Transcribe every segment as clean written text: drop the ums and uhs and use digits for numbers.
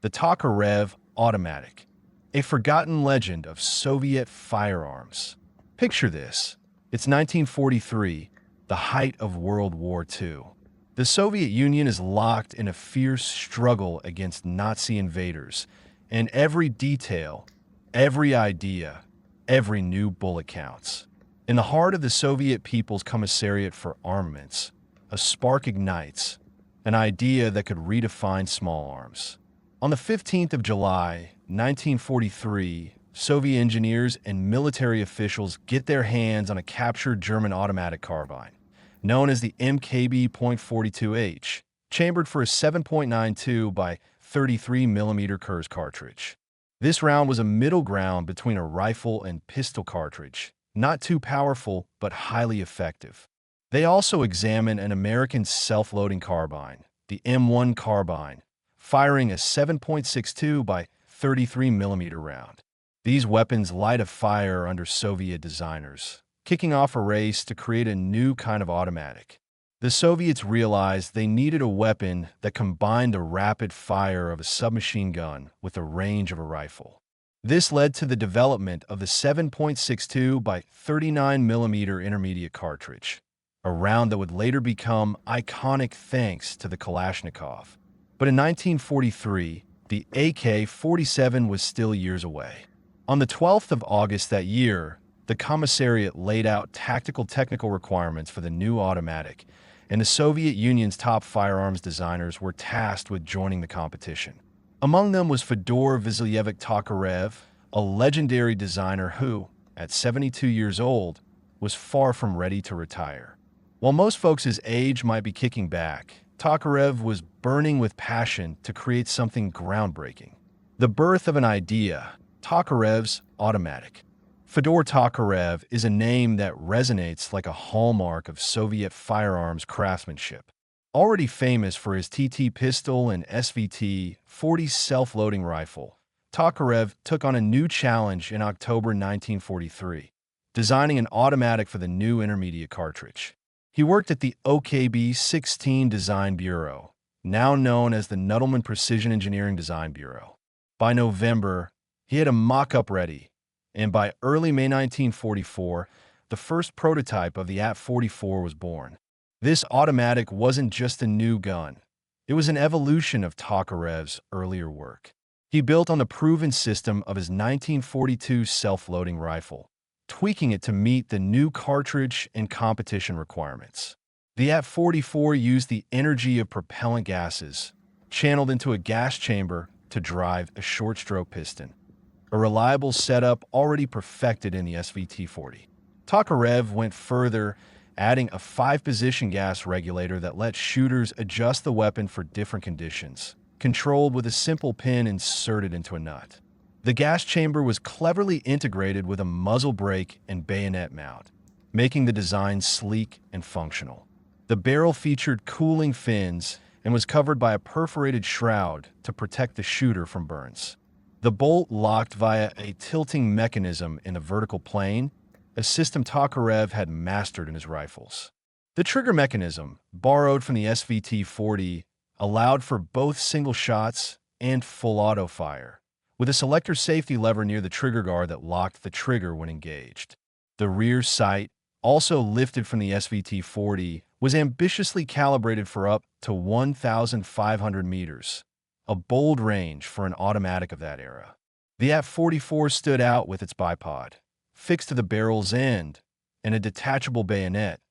the Tokarev automatic, a forgotten legend of Soviet firearms. Picture this. It's 1943, the height of World War II. The Soviet Union is locked in a fierce struggle against Nazi invaders, and every detail, every idea, every new bullet counts. In the heart of the Soviet People's Commissariat for Armaments, a spark ignites, an idea that could redefine small arms. On the 15th of July, 1943, Soviet engineers and military officials get their hands on a captured German automatic carbine, known as the MKB.42H, chambered for a 7.92 by 33 mm Kurz cartridge. This round was a middle ground between a rifle and pistol cartridge, not too powerful but highly effective. They also examine an American self-loading carbine, the M1 carbine, firing a 7.62 by 33 mm round. These weapons light a fire under Soviet designers, kicking off a race to create a new kind of automatic. The Soviets realized they needed a weapon that combined the rapid fire of a submachine gun with the range of a rifle. This led to the development of the 7.62 by 39 mm intermediate cartridge, a round that would later become iconic thanks to the Kalashnikov. But in 1943, the AK-47 was still years away. On the 12th of August that year, the Commissariat laid out tactical technical requirements for the new automatic, and the Soviet Union's top firearms designers were tasked with joining the competition. Among them was Fyodor Vasilyevich Tokarev, a legendary designer who, at 72 years old, was far from ready to retire. While most folks his age might be kicking back, Tokarev was burning with passion to create something groundbreaking. The birth of an idea, Tokarev's automatic. Fyodor Tokarev is a name that resonates like a hallmark of Soviet firearms craftsmanship. Already famous for his TT pistol and SVT-40 self-loading rifle, Tokarev took on a new challenge in October 1943, designing an automatic for the new intermediate cartridge. He worked at the OKB-16 Design Bureau, now known as the Nuttleman Precision Engineering Design Bureau. By November, he had a mock-up ready, and by early May 1944, the first prototype of the AT-44 was born. This automatic wasn't just a new gun. It was an evolution of Tokarev's earlier work. He built on the proven system of his 1942 self-loading rifle, tweaking it to meet the new cartridge and competition requirements. The AT-44 used the energy of propellant gases, channeled into a gas chamber to drive a short-stroke piston, a reliable setup already perfected in the SVT-40. Tokarev went further, adding a 5-position gas regulator that let shooters adjust the weapon for different conditions, controlled with a simple pin inserted into a nut. The gas chamber was cleverly integrated with a muzzle brake and bayonet mount, making the design sleek and functional. The barrel featured cooling fins and was covered by a perforated shroud to protect the shooter from burns. The bolt locked via a tilting mechanism in a vertical plane, a system Tokarev had mastered in his rifles. The trigger mechanism, borrowed from the SVT-40, allowed for both single shots and full auto fire, with a selector safety lever near the trigger guard that locked the trigger when engaged. The rear sight, also lifted from the SVT-40, was ambitiously calibrated for up to 1,500 meters, a bold range for an automatic of that era. The AT-44 stood out with its bipod, fixed to the barrel's end, and a detachable bayonet,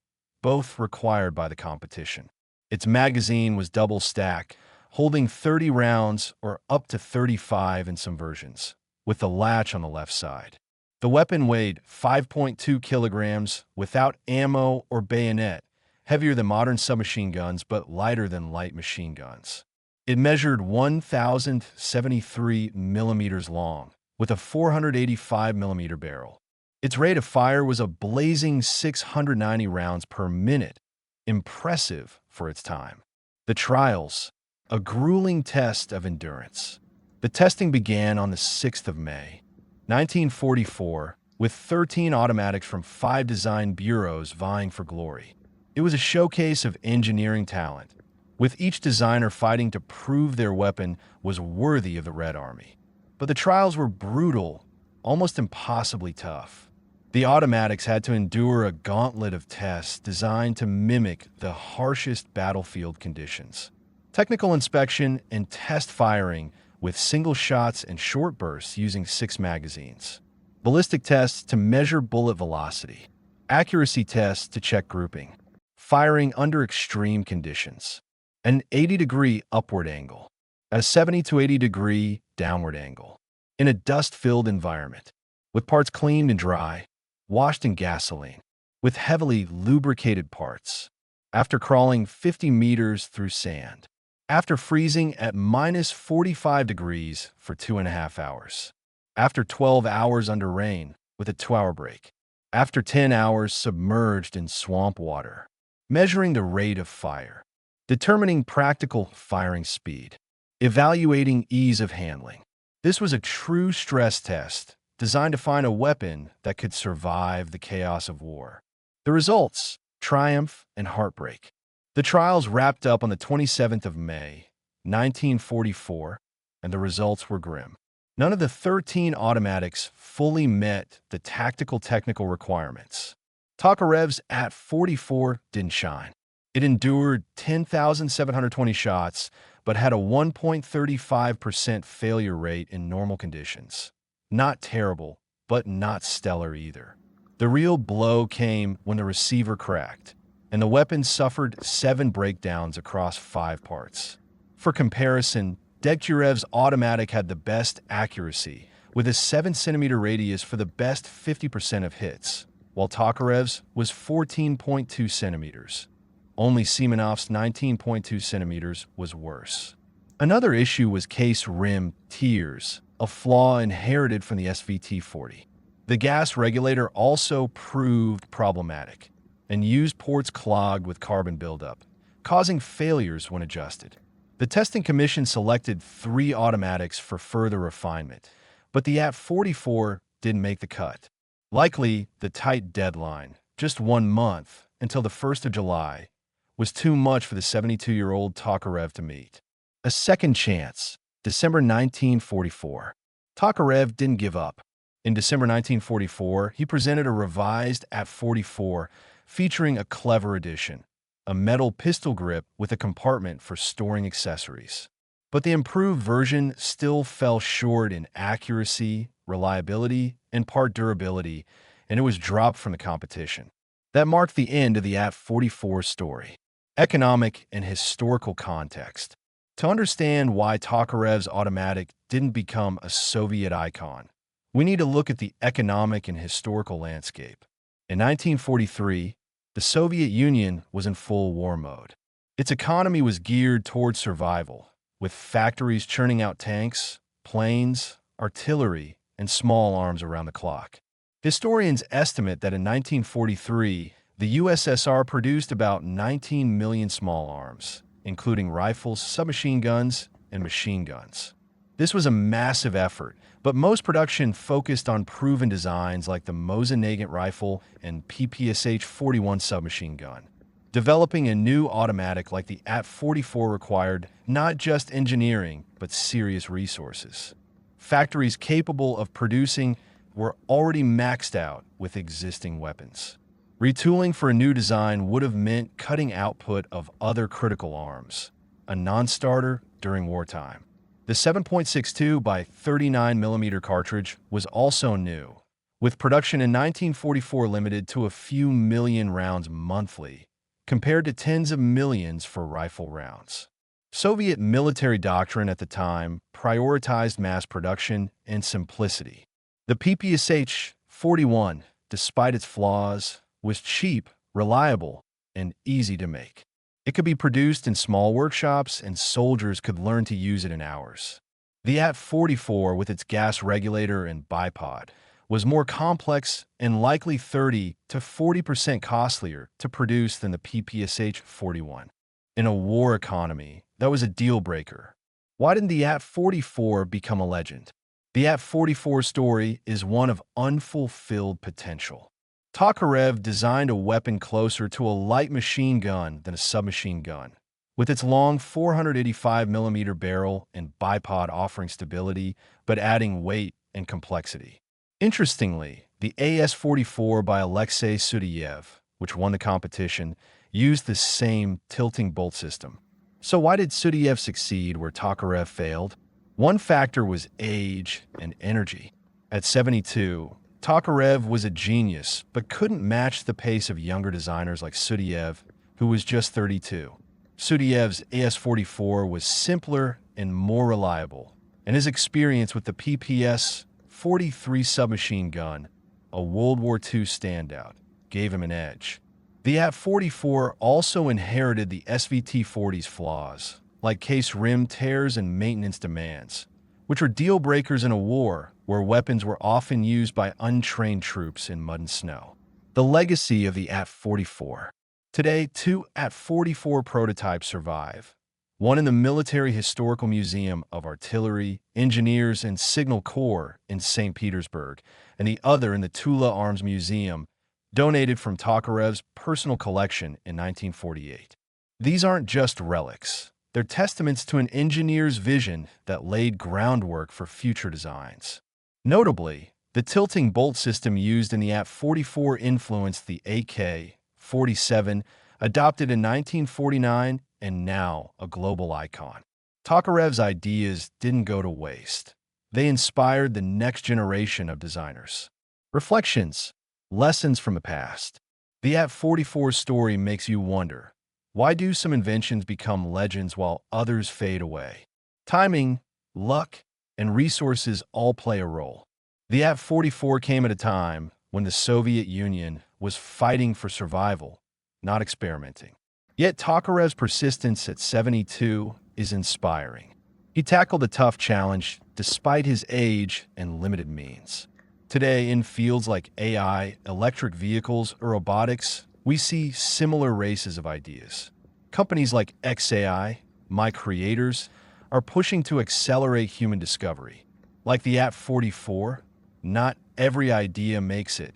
both required by the competition. Its magazine was double-stack, holding 30 rounds or up to 35 in some versions, with the latch on the left side. The weapon weighed 5.2 kilograms without ammo or bayonet, heavier than modern submachine guns but lighter than light machine guns. It measured 1,073 millimeters long, with a 485 millimeter barrel. Its rate of fire was a blazing 690 rounds per minute, impressive for its time. The trials, a grueling test of endurance. The testing began on the 6th of May, 1944, with 13 automatics from 5 design bureaus vying for glory. It was a showcase of engineering talent, with each designer fighting to prove their weapon was worthy of the Red Army. But the trials were brutal, almost impossibly tough. The automatics had to endure a gauntlet of tests designed to mimic the harshest battlefield conditions. Technical inspection and test firing with single shots and short bursts using 6 magazines. Ballistic tests to measure bullet velocity. Accuracy tests to check grouping. Firing under extreme conditions. An 80-degree upward angle. At a 70 to 80-degree downward angle. In a dust-filled environment. With parts cleaned and dry. Washed in gasoline. With heavily lubricated parts. After crawling 50 meters through sand. After freezing at minus 45 degrees for 2.5 hours. After 12 hours under rain with a 2-hour break. After 10 hours submerged in swamp water. Measuring the rate of fire. Determining practical firing speed. Evaluating ease of handling. This was a true stress test designed to find a weapon that could survive the chaos of war. The results, triumph and heartbreak. The trials wrapped up on the 27th of May, 1944, and the results were grim. None of the 13 automatics fully met the tactical technical requirements. Tokarev's AT-44 didn't shine. It endured 10,720 shots, but had a 1.35% failure rate in normal conditions. Not terrible, but not stellar either. The real blow came when the receiver cracked, and the weapon suffered 7 breakdowns across 5 parts. For comparison, Tokarev's automatic had the best accuracy, with a 7-centimeter radius for the best 50% of hits, while Tokarev's was 14.2 centimeters. Only Semenov's 19.2 centimeters was worse. Another issue was case rim tears, a flaw inherited from the SVT-40. The gas regulator also proved problematic, and used ports clogged with carbon buildup, causing failures when adjusted. The testing commission selected 3 automatics for further refinement, but the AT-44 didn't make the cut. Likely, the tight deadline, just 1 month until the 1st of July, was too much for the 72-year-old Tokarev to meet. A second chance, December 1944. Tokarev didn't give up. In December 1944, he presented a revised AT-44 featuring a clever addition, a metal pistol grip with a compartment for storing accessories. But the improved version still fell short in accuracy, reliability, and part durability, and it was dropped from the competition. That marked the end of the AT-44 story. Economic and historical context. To understand why Tokarev's automatic didn't become a Soviet icon, we need to look at the economic and historical landscape. In 1943, the Soviet Union was in full war mode. Its economy was geared toward survival, with factories churning out tanks, planes, artillery, and small arms around the clock. Historians estimate that in 1943, the USSR produced about 19 million small arms, including rifles, submachine guns, and machine guns. This was a massive effort, but most production focused on proven designs like the Mosin-Nagant rifle and PPSH-41 submachine gun. Developing a new automatic like the AT-44 required not just engineering, but serious resources. Factories capable of producing were already maxed out with existing weapons. Retooling for a new design would have meant cutting output of other critical arms, a non-starter during wartime. The 7.62 by 39mm cartridge was also new, with production in 1944 limited to a few million rounds monthly, compared to tens of millions for rifle rounds. Soviet military doctrine at the time prioritized mass production and simplicity. The PPSH-41, despite its flaws, was cheap, reliable, and easy to make. It could be produced in small workshops, and soldiers could learn to use it in hours. The AT-44, with its gas regulator and bipod, was more complex and likely 30 to 40% costlier to produce than the PPSH-41. In a war economy, that was a deal breaker. Why didn't the AT-44 become a legend? The AT-44 story is one of unfulfilled potential. Tokarev designed a weapon closer to a light machine gun than a submachine gun, with its long 485mm barrel and bipod offering stability, but adding weight and complexity. Interestingly, the AS-44 by Alexei Sudyev, which won the competition, used the same tilting bolt system. So why did Sudyev succeed where Tokarev failed? One factor was age and energy. At 72, Tokarev was a genius, but couldn't match the pace of younger designers like Sudyev, who was just 32. Sudyev's AS-44 was simpler and more reliable, and his experience with the PPS-43 submachine gun, a World War II standout, gave him an edge. The AT-44 also inherited the SVT-40's flaws, like case rim tears and maintenance demands, which were deal breakers in a war where weapons were often used by untrained troops in mud and snow. The legacy of the AT-44. Today, two AT-44 prototypes survive. One in the Military Historical Museum of Artillery, Engineers, and Signal Corps in St. Petersburg, and the other in the Tula Arms Museum, donated from Tokarev's personal collection in 1948. These aren't just relics. They're testaments to an engineer's vision that laid groundwork for future designs. Notably, the tilting bolt system used in the AT-44 influenced the AK-47, adopted in 1949 and now a global icon. Tokarev's ideas didn't go to waste. They inspired the next generation of designers. Reflections. Lessons from the past. The AT-44 story makes you wonder, why do some inventions become legends while others fade away? Timing, luck, and resources all play a role. The AT-44 came at a time when the Soviet Union was fighting for survival, not experimenting. Yet Tokarev's persistence at 72 is inspiring. He tackled a tough challenge despite his age and limited means. Today, in fields like AI, electric vehicles, or robotics, we see similar races of ideas. Companies like xAI, my creators, are pushing to accelerate human discovery. Like the AT-44, not every idea makes it,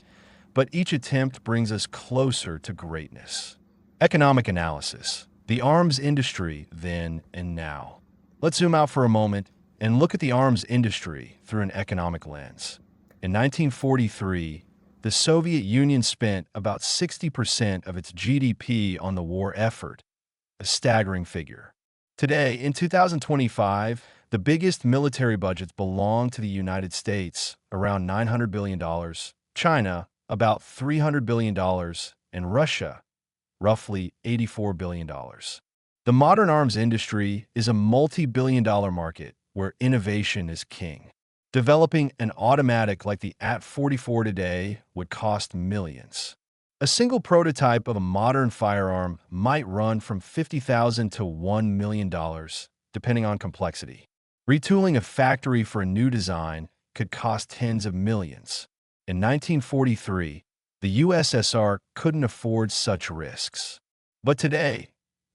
but each attempt brings us closer to greatness. Economic analysis. The arms industry then and now. Let's zoom out for a moment and look at the arms industry through an economic lens. In 1943, the Soviet Union spent about 60% of its GDP on the war effort, a staggering figure. Today, in 2025, the biggest military budgets belong to the United States, around $900 billion, China, about $300 billion, and Russia, roughly $84 billion. The modern arms industry is a multi-billion-dollar market where innovation is king. Developing an automatic like the AT-44 today would cost millions. A single prototype of a modern firearm might run from $50,000 to $1 million, depending on complexity. Retooling a factory for a new design could cost tens of millions. In 1943, the USSR couldn't afford such risks. But today,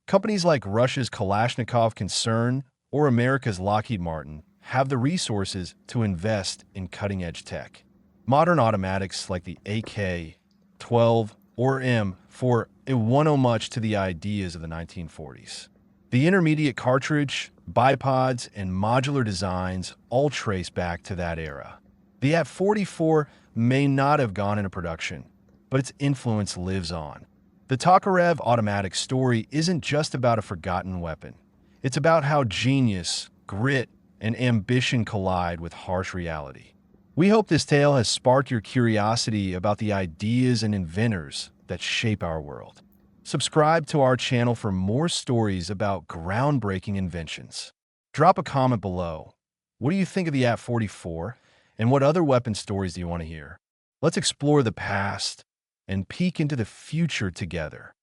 companies like Russia's Kalashnikov concern or America's Lockheed Martin have the resources to invest in cutting-edge tech. Modern automatics like the AK-12 or M4 won't owe much to the ideas of the 1940s. The intermediate cartridge, bipods, and modular designs all trace back to that era. The AT-44 may not have gone into production, but its influence lives on. The Tokarev automatic story isn't just about a forgotten weapon. It's about how genius, grit, and ambition collide with harsh reality. We hope this tale has sparked your curiosity about the ideas and inventors that shape our world. Subscribe to our channel for more stories about groundbreaking inventions. Drop a comment below. What do you think of the AT-44, and what other weapon stories do you want to hear? Let's explore the past and peek into the future together.